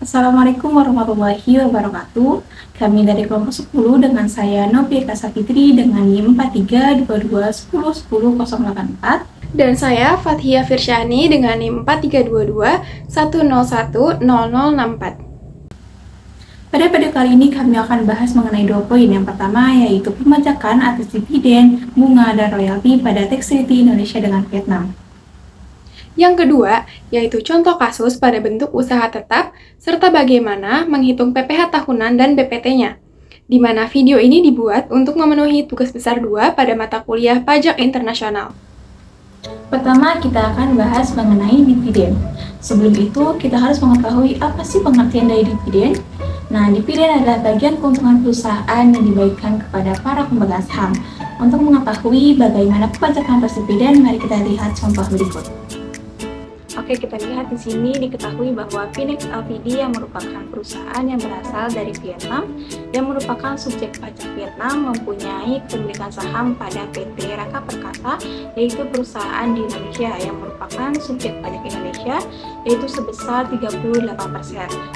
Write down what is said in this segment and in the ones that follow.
Assalamualaikum warahmatullahi wabarakatuh. Kami dari kelompok 10 dengan saya Novia Kasafitri dengan NIM 4322101084. Dan saya Fathia Firsyani dengan NIM 4322101064. Pada video kali ini kami akan bahas mengenai 2 poin. Yang pertama yaitu pembajakan atas dividen, bunga, dan royalti pada tax treaty Indonesia dengan Vietnam. Yang kedua, yaitu contoh kasus pada bentuk usaha tetap, serta bagaimana menghitung PPh tahunan dan BPT-nya, di mana video ini dibuat untuk memenuhi tugas besar 2 pada mata kuliah Pajak Internasional. Pertama, kita akan bahas mengenai dividen. Sebelum itu, kita harus mengetahui apa sih pengertian dari dividen. Nah, dividen adalah bagian keuntungan perusahaan yang dibagikan kepada para pemegang saham. Untuk mengetahui bagaimana pembajakan atas dividen, mari kita lihat contoh berikut. Oke, kita lihat di sini diketahui bahwa Pinex Ltd yang merupakan perusahaan yang berasal dari Vietnam yang merupakan subjek pajak Vietnam mempunyai kepemilikan saham pada PT Raka Perkasa, yaitu perusahaan di Indonesia yang merupakan subjek pajak Indonesia, yaitu sebesar 38%.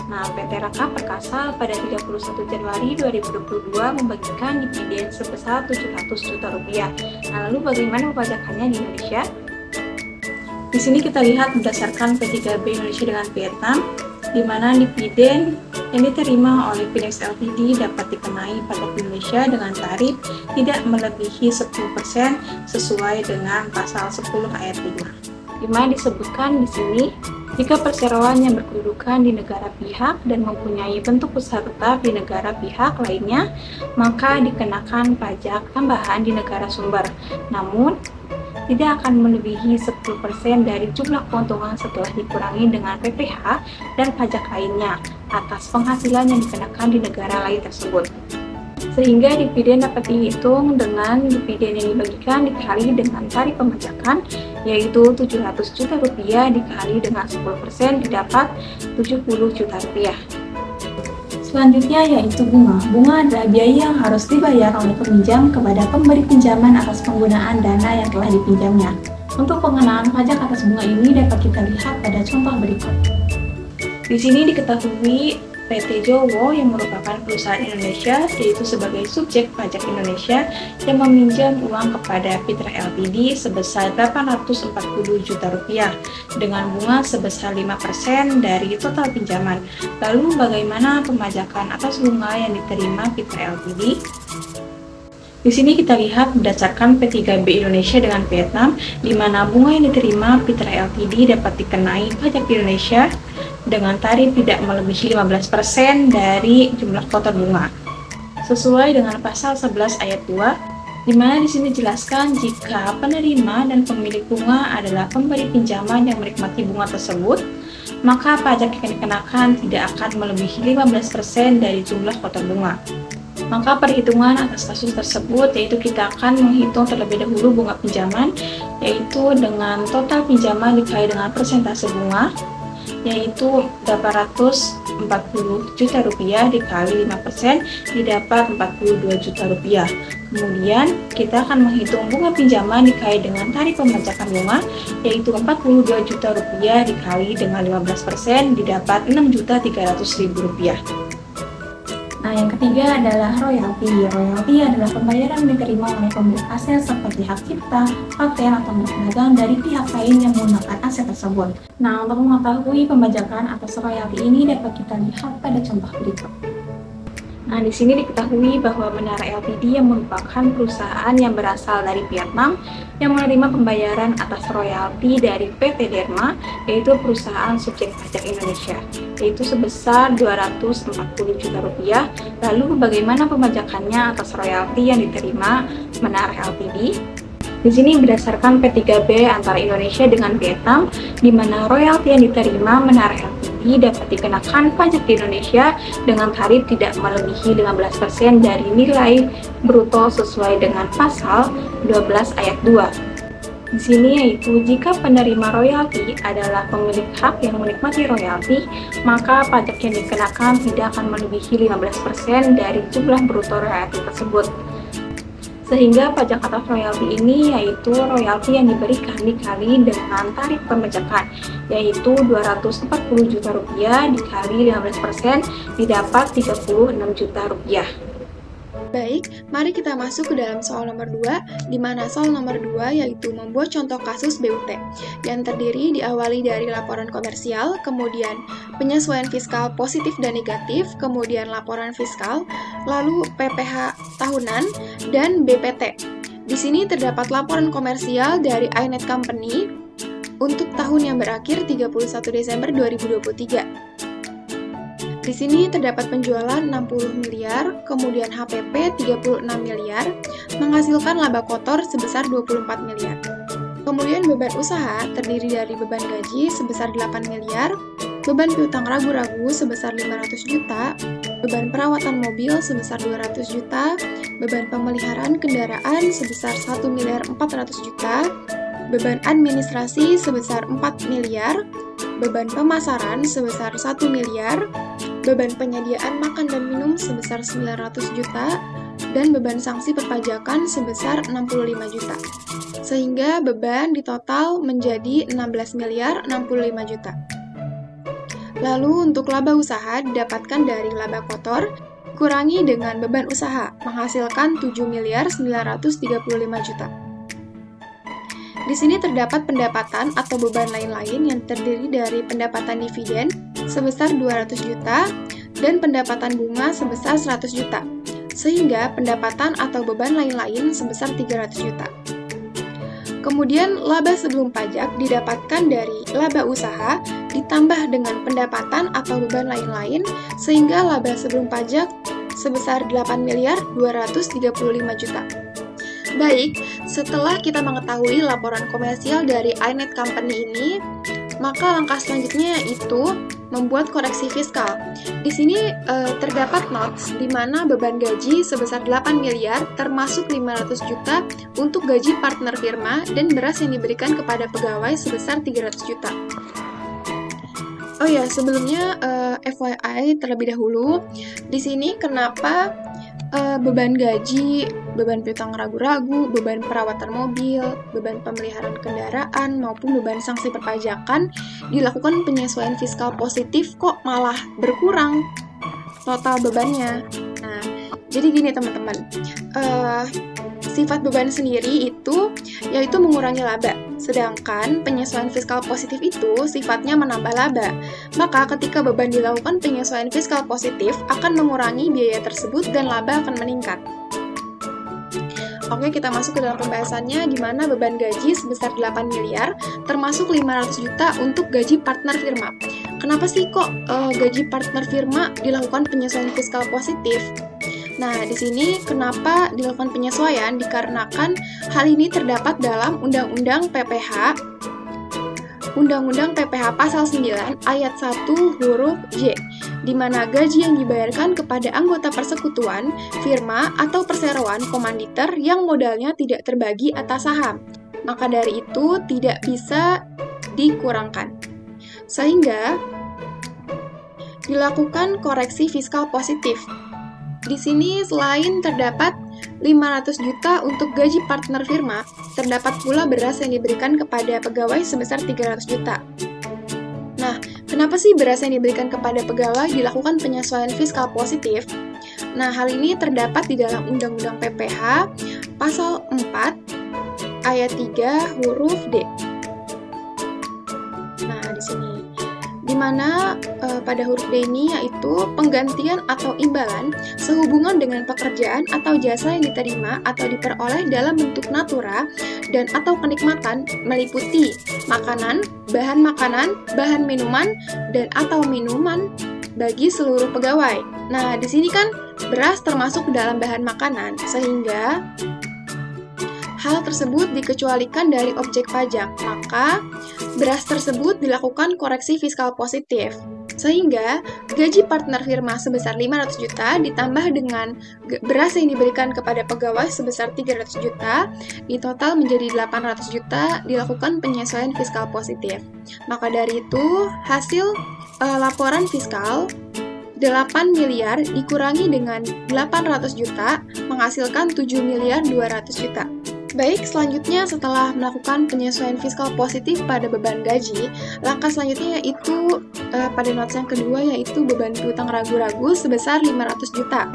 Nah, PT Raka Perkasa pada 31 Januari 2022 membagikan dividen sebesar 700 juta rupiah. Nah, lalu bagaimana pembajakannya di Indonesia? Di sini kita lihat berdasarkan P3B Indonesia dengan Vietnam, di mana dividen yang diterima oleh Pinex Ltd dapat dikenai pajak Indonesia dengan tarif tidak melebihi 10% sesuai dengan pasal 10 ayat 5. Di mana disebutkan di sini, jika perseroan yang berkedudukan di negara pihak dan mempunyai bentuk usaha tetap di negara pihak lainnya, maka dikenakan pajak tambahan di negara sumber. Namun, tidak akan melebihi 10% dari jumlah keuntungan setelah dikurangi dengan PPh dan pajak lainnya atas penghasilan yang dikenakan di negara lain tersebut. Sehingga dividen dapat dihitung dengan dividen yang dibagikan dikali dengan tarif pembajakan, yaitu 700 juta rupiah dikali dengan 10% didapat 70 juta rupiah. Selanjutnya yaitu bunga. Bunga adalah biaya yang harus dibayar oleh peminjam kepada pemberi pinjaman atas penggunaan dana yang telah dipinjamnya. Untuk pengenaan pajak atas bunga ini dapat kita lihat pada contoh berikut. Di sini diketahui PT Jowo yang merupakan perusahaan Indonesia, yaitu sebagai subjek pajak Indonesia yang meminjam uang kepada Pitra Ltd sebesar 840 juta rupiah dengan bunga sebesar 5% dari total pinjaman. Lalu bagaimana pembajakan atas bunga yang diterima Pitra Ltd? Di sini kita lihat berdasarkan P3B Indonesia dengan Vietnam, di mana bunga yang diterima Pitra Ltd dapat dikenai pajak di Indonesia dengan tarif tidak melebihi 15% dari jumlah total bunga. Sesuai dengan pasal 11 ayat 2, di mana di sini dijelaskan jika penerima dan pemilik bunga adalah pemberi pinjaman yang menikmati bunga tersebut, maka pajak yang dikenakan tidak akan melebihi 15% dari jumlah total bunga. Maka perhitungan atas kasus tersebut yaitu kita akan menghitung terlebih dahulu bunga pinjaman, yaitu dengan total pinjaman dikali dengan persentase bunga, yaitu 840 juta rupiah dikali 5% didapat 42 juta rupiah. Kemudian kita akan menghitung bunga pinjaman dikali dengan tarif pembajakan bunga, yaitu 42 juta rupiah dikali dengan 15% didapat 6.300.000 rupiah. Nah, yang ketiga adalah royalti. Royalti adalah pembayaran yang diterima oleh pemilik aset seperti hak cipta, paten, atau dagang dari pihak lain yang menggunakan aset tersebut. Nah, untuk mengetahui pembajakan atas royalti ini dapat kita lihat pada contoh berikut. Nah, di sini diketahui bahwa Menara Ltd yang merupakan perusahaan yang berasal dari Vietnam yang menerima pembayaran atas royalti dari PT Derma, yaitu perusahaan subjek pajak Indonesia, yaitu sebesar 240 juta rupiah. Lalu bagaimana pembajakannya atas royalti yang diterima Menara Ltd? Di sini berdasarkan P3B antara Indonesia dengan Vietnam, di mana royalti yang diterima Menara Ltd dapat dikenakan pajak di Indonesia dengan tarif tidak melebihi 15% dari nilai bruto sesuai dengan pasal 12 ayat 2. Di sini yaitu jika penerima royalti adalah pemilik hak yang menikmati royalti, maka pajak yang dikenakan tidak akan melebihi 15% dari jumlah bruto royalti tersebut. Sehingga pajak atas royalti ini yaitu royalti yang diberikan dikali dengan tarif pembajakan, yaitu Rp240 juta dikali 15% didapat Rp36 juta. Baik, mari kita masuk ke dalam soal nomor 2, di mana soal nomor 2 yaitu membuat contoh kasus BUT, yang terdiri diawali dari laporan komersial, kemudian penyesuaian fiskal positif dan negatif, kemudian laporan fiskal, lalu PPh tahunan, dan BPT. Di sini terdapat laporan komersial dari iNet Company untuk tahun yang berakhir 31 Desember 2023. Di sini terdapat penjualan 60 miliar, kemudian HPP 36 miliar, menghasilkan laba kotor sebesar 24 miliar. Kemudian beban usaha terdiri dari beban gaji sebesar 8 miliar, beban piutang ragu-ragu sebesar 500 juta, beban perawatan mobil sebesar 200 juta, beban pemeliharaan kendaraan sebesar 1 miliar 400 juta, beban administrasi sebesar 4 miliar, beban pemasaran sebesar 1 miliar, beban penyediaan makan dan minum sebesar 900 juta, dan beban sanksi perpajakan sebesar 65 juta. Sehingga beban di total menjadi 16 miliar 65 juta. Lalu untuk laba usaha didapatkan dari laba kotor, kurangi dengan beban usaha, menghasilkan 7 miliar 935 juta. Di sini terdapat pendapatan atau beban lain-lain yang terdiri dari pendapatan dividen sebesar 200 juta dan pendapatan bunga sebesar 100 juta, sehingga pendapatan atau beban lain-lain sebesar 300 juta. Kemudian laba sebelum pajak didapatkan dari laba usaha ditambah dengan pendapatan atau beban lain-lain, sehingga laba sebelum pajak sebesar 8 miliar 235 juta. Baik, setelah kita mengetahui laporan komersial dari iNet Company ini, maka langkah selanjutnya yaitu membuat koreksi fiskal. Di sini terdapat notes di mana beban gaji sebesar 8 miliar termasuk 500 juta untuk gaji partner firma dan beras yang diberikan kepada pegawai sebesar 300 juta. Oh ya, sebelumnya FYI terlebih dahulu, di sini kenapa beban gaji, beban piutang ragu-ragu, beban perawatan mobil, beban pemeliharaan kendaraan, maupun beban sanksi perpajakan dilakukan penyesuaian fiskal positif kok malah berkurang total bebannya. Nah, jadi gini teman-teman, sifat beban sendiri itu yaitu mengurangi laba, sedangkan penyesuaian fiskal positif itu sifatnya menambah laba. Maka ketika beban dilakukan penyesuaian fiskal positif akan mengurangi biaya tersebut dan laba akan meningkat. Oke, kita masuk ke dalam pembahasannya, di mana beban gaji sebesar 8 miliar termasuk 500 juta untuk gaji partner firma. Kenapa sih kok gaji partner firma dilakukan penyesuaian fiskal positif? Nah, di sini kenapa dilakukan penyesuaian? Dikarenakan hal ini terdapat dalam Undang-Undang PPh, Undang-Undang PPh Pasal 9 Ayat 1 huruf J, di mana gaji yang dibayarkan kepada anggota persekutuan, firma, atau perseroan komanditer yang modalnya tidak terbagi atas saham. Maka dari itu tidak bisa dikurangkan. Sehingga dilakukan koreksi fiskal positif. Di sini selain terdapat 500 juta untuk gaji partner firma, terdapat pula beras yang diberikan kepada pegawai sebesar 300 juta. Nah, kenapa sih beras yang diberikan kepada pegawai dilakukan penyesuaian fiskal positif? Nah, hal ini terdapat di dalam Undang-Undang PPh Pasal 4 Ayat 3 huruf D. Nah, di sini di mana pada huruf D ini yaitu penggantian atau imbalan sehubungan dengan pekerjaan atau jasa yang diterima atau diperoleh dalam bentuk natura dan atau kenikmatan meliputi makanan, bahan minuman, dan atau minuman bagi seluruh pegawai. Nah, di sini kan beras termasuk dalam bahan makanan, sehingga hal tersebut dikecualikan dari objek pajak, maka beras tersebut dilakukan koreksi fiskal positif. Sehingga gaji partner firma sebesar 500 juta ditambah dengan beras yang diberikan kepada pegawai sebesar 300 juta, di total menjadi 800 juta dilakukan penyesuaian fiskal positif. Maka dari itu, hasil laporan fiskal 8 miliar dikurangi dengan 800 juta menghasilkan 7 miliar 200 juta. Baik, selanjutnya setelah melakukan penyesuaian fiskal positif pada beban gaji, langkah selanjutnya yaitu pada notes yang kedua yaitu beban piutang ragu-ragu sebesar 500 juta.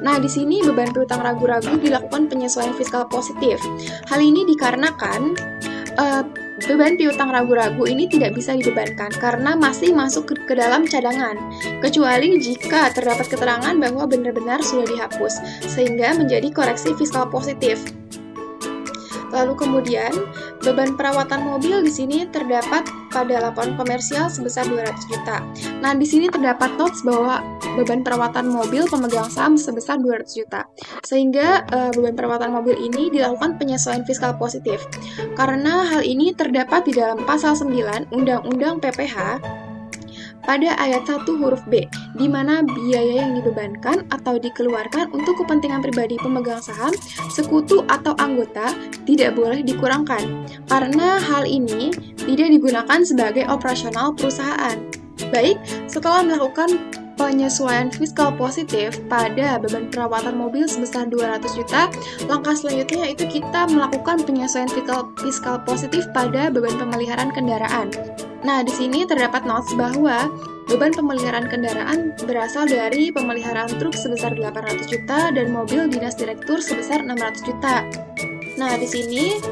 Nah, di sini beban piutang ragu-ragu dilakukan penyesuaian fiskal positif. Hal ini dikarenakan beban piutang ragu-ragu ini tidak bisa dibebankan karena masih masuk ke dalam cadangan, kecuali jika terdapat keterangan bahwa benar-benar sudah dihapus, sehingga menjadi koreksi fiskal positif. Lalu kemudian, beban perawatan mobil di sini terdapat pada laporan komersial sebesar 200 juta. Nah, di sini terdapat notes bahwa beban perawatan mobil pemegang saham sebesar 200 juta. Sehingga beban perawatan mobil ini dilakukan penyesuaian fiskal positif. Karena hal ini terdapat di dalam pasal 9 Undang-Undang PPh pada ayat 1 huruf B, di mana biaya yang dibebankan atau dikeluarkan untuk kepentingan pribadi pemegang saham, sekutu atau anggota tidak boleh dikurangkan, karena hal ini tidak digunakan sebagai operasional perusahaan. Baik, setelah melakukan penyesuaian fiskal positif pada beban perawatan mobil sebesar 200 juta, langkah selanjutnya yaitu kita melakukan penyesuaian fiskal positif pada beban pemeliharaan kendaraan. Nah, di sini terdapat notes bahwa beban pemeliharaan kendaraan berasal dari pemeliharaan truk sebesar 800 juta dan mobil dinas direktur sebesar 600 juta. Nah, di sini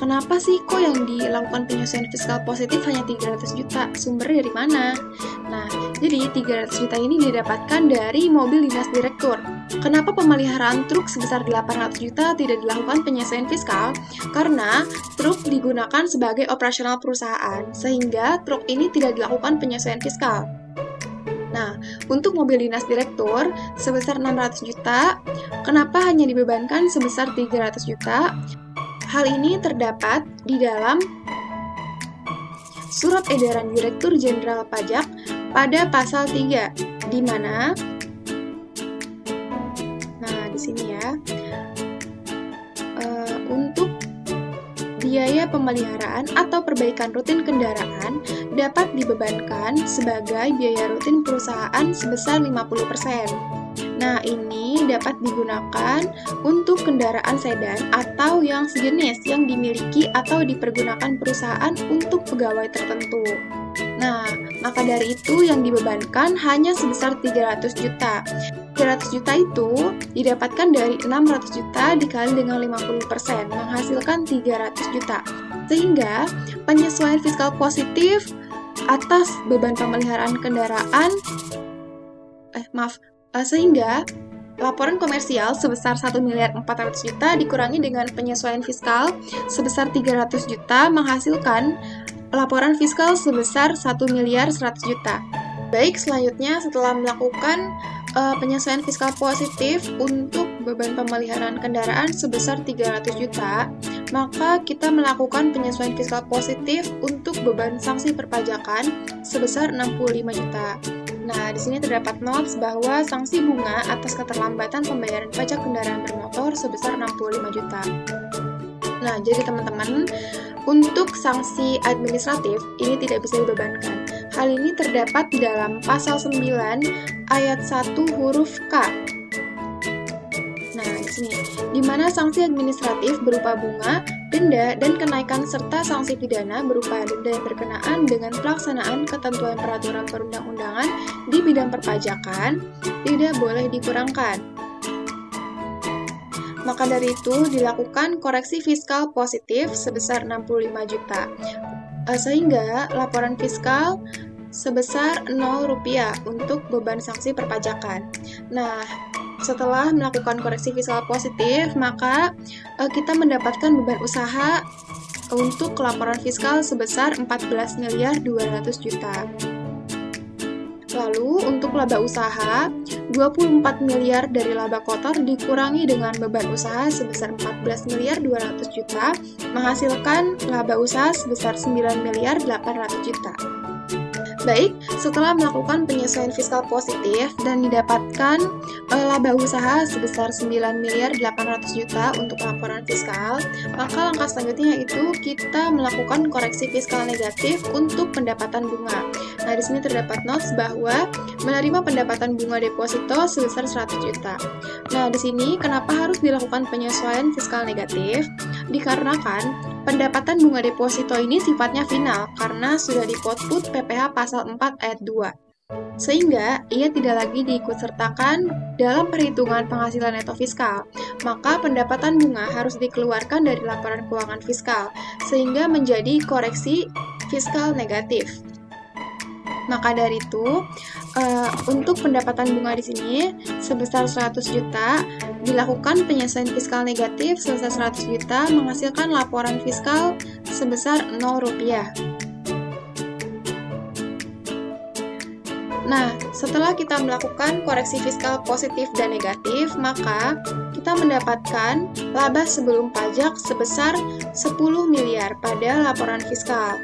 kenapa sih kok yang dilakukan penyesuaian fiskal positif hanya 300 juta? Sumber dari mana? Nah, jadi 300 juta ini didapatkan dari mobil dinas direktur. Kenapa pemeliharaan truk sebesar 800 juta tidak dilakukan penyesuaian fiskal? Karena truk digunakan sebagai operasional perusahaan, sehingga truk ini tidak dilakukan penyesuaian fiskal. Nah, untuk mobil dinas direktur sebesar 600 juta, kenapa hanya dibebankan sebesar 300 juta? Hal ini terdapat di dalam Surat Edaran Direktur Jenderal Pajak pada pasal 3, di mana di sini ya, untuk biaya pemeliharaan atau perbaikan rutin kendaraan dapat dibebankan sebagai biaya rutin perusahaan sebesar 50%. Nah, ini dapat digunakan untuk kendaraan sedan atau yang sejenis yang dimiliki atau dipergunakan perusahaan untuk pegawai tertentu. Nah, maka dari itu yang dibebankan hanya sebesar 300 juta. 300 juta itu didapatkan dari 600 juta dikali dengan 50%, menghasilkan 300 juta. Sehingga penyesuaian fiskal positif atas beban pemeliharaan kendaraan sehingga laporan komersial sebesar 1.400.000.000 dikurangi dengan penyesuaian fiskal sebesar 300 juta menghasilkan laporan fiskal sebesar 1.100.000.000. Baik, selanjutnya setelah melakukan penyesuaian fiskal positif untuk beban pemeliharaan kendaraan sebesar 300 juta, maka kita melakukan penyesuaian fiskal positif untuk beban sanksi perpajakan sebesar 65 juta. Nah, di sini terdapat notes bahwa sanksi bunga atas keterlambatan pembayaran pajak kendaraan bermotor sebesar 65 juta. Nah, jadi teman-teman, untuk sanksi administratif ini tidak bisa dibebankan. Hal ini terdapat di dalam pasal 9 ayat 1 huruf K. Nah, di sini, di mana sanksi administratif berupa bunga, denda, dan kenaikan serta sanksi pidana berupa denda yang berkenaan dengan pelaksanaan ketentuan peraturan perundang-undangan di bidang perpajakan tidak boleh dikurangkan. Maka dari itu dilakukan koreksi fiskal positif sebesar 65 juta. Sehingga laporan fiskal sebesar Rp0 untuk beban sanksi perpajakan. Nah, setelah melakukan koreksi fiskal positif, maka kita mendapatkan beban usaha untuk laporan fiskal sebesar 14.200.000.000. Lalu, untuk laba usaha, 24 miliar dari laba kotor dikurangi dengan beban usaha sebesar 14.200.000.000, menghasilkan laba usaha sebesar 9.800.000.000. Baik, setelah melakukan penyesuaian fiskal positif dan didapatkan laba usaha sebesar 9.800 juta untuk laporan fiskal, maka langkah selanjutnya yaitu kita melakukan koreksi fiskal negatif untuk pendapatan bunga. Nah, di sini terdapat notes bahwa menerima pendapatan bunga deposito sebesar 100 juta. Nah, di sini kenapa harus dilakukan penyesuaian fiskal negatif? Dikarenakan pendapatan bunga deposito ini sifatnya final karena sudah dipotput PPh pasal 4 ayat 2. Sehingga ia tidak lagi diikutsertakan dalam perhitungan penghasilan neto fiskal. Maka pendapatan bunga harus dikeluarkan dari laporan keuangan fiskal sehingga menjadi koreksi fiskal negatif. Maka dari itu, untuk pendapatan bunga di sini sebesar 100 juta dilakukan penyesuaian fiskal negatif sebesar 100 juta menghasilkan laporan fiskal sebesar 0 rupiah. Nah, setelah kita melakukan koreksi fiskal positif dan negatif, maka kita mendapatkan laba sebelum pajak sebesar 10 miliar pada laporan fiskal.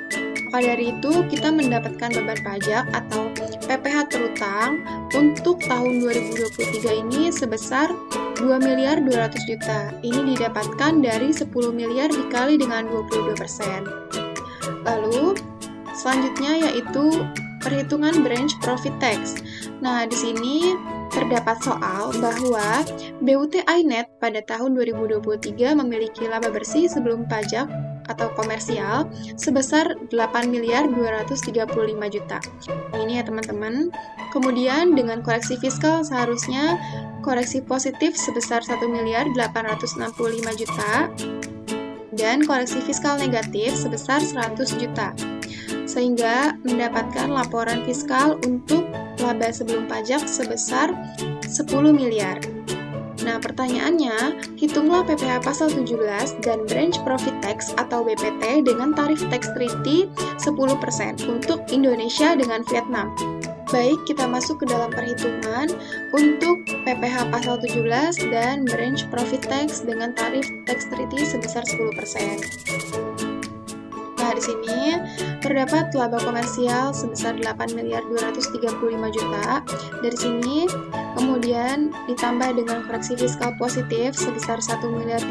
Maka dari itu, kita mendapatkan beban pajak atau PPh terutang untuk tahun 2023 ini sebesar 2.200 juta. Ini didapatkan dari 10 miliar dikali dengan 22%. Lalu, selanjutnya yaitu perhitungan branch profit tax. Nah, di sini terdapat soal bahwa BUT iNet pada tahun 2023 memiliki laba bersih sebelum pajak atau komersial sebesar 8.235 juta. Ini ya teman-teman. Kemudian dengan koreksi fiskal seharusnya koreksi positif sebesar 1.865 juta dan koreksi fiskal negatif sebesar 100 juta. Sehingga mendapatkan laporan fiskal untuk laba sebelum pajak sebesar 10 miliar. Nah, pertanyaannya, hitunglah PPh pasal 17 dan branch profit tax atau BPT dengan tarif tax treaty 10% untuk Indonesia dengan Vietnam. Baik, kita masuk ke dalam perhitungan untuk PPh pasal 17 dan branch profit tax dengan tarif tax treaty sebesar 10%. Nah, di sini terdapat laba komersial sebesar 8.235 juta. Dari sini kemudian ditambah dengan koreksi fiskal positif sebesar 1.865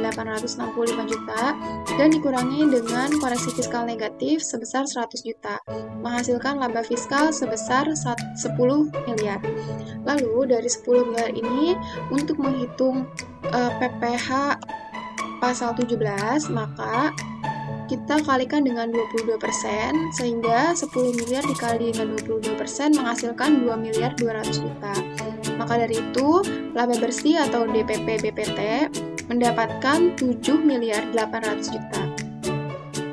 juta dan dikurangi dengan koreksi fiskal negatif sebesar 100 juta, menghasilkan laba fiskal sebesar 10 miliar. Lalu dari 10 miliar ini untuk menghitung PPh pasal 17, maka kita kalikan dengan 22%, sehingga 10 miliar dikali dengan 22% menghasilkan 2.200 juta. Maka dari itu, laba bersih atau DPP BPT mendapatkan 7.800 juta.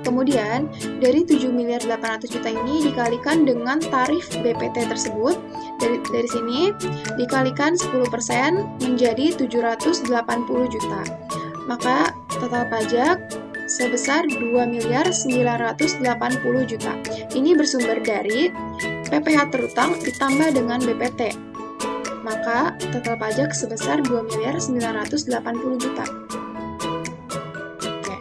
Kemudian, dari 7.800 juta ini dikalikan dengan tarif BPT tersebut, dari sini dikalikan 10% menjadi 780 juta. Maka total pajak sebesar 2.980 juta. Ini bersumber dari PPh terutang ditambah dengan BPT. Maka total pajak sebesar 2.980 juta. Oke.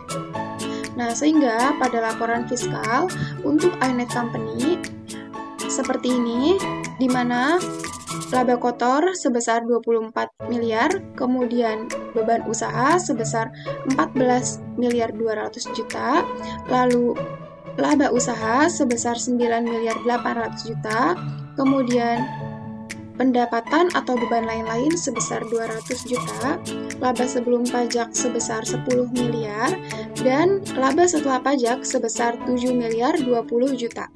Nah, sehingga pada laporan fiskal untuk iNet Company seperti ini, di mana laba kotor sebesar 24 miliar, kemudian beban usaha sebesar 14.200 juta, lalu laba usaha sebesar 9.800 juta, kemudian pendapatan atau beban lain-lain sebesar 200 juta, laba sebelum pajak sebesar 10 miliar, dan laba setelah pajak sebesar 7.020 juta.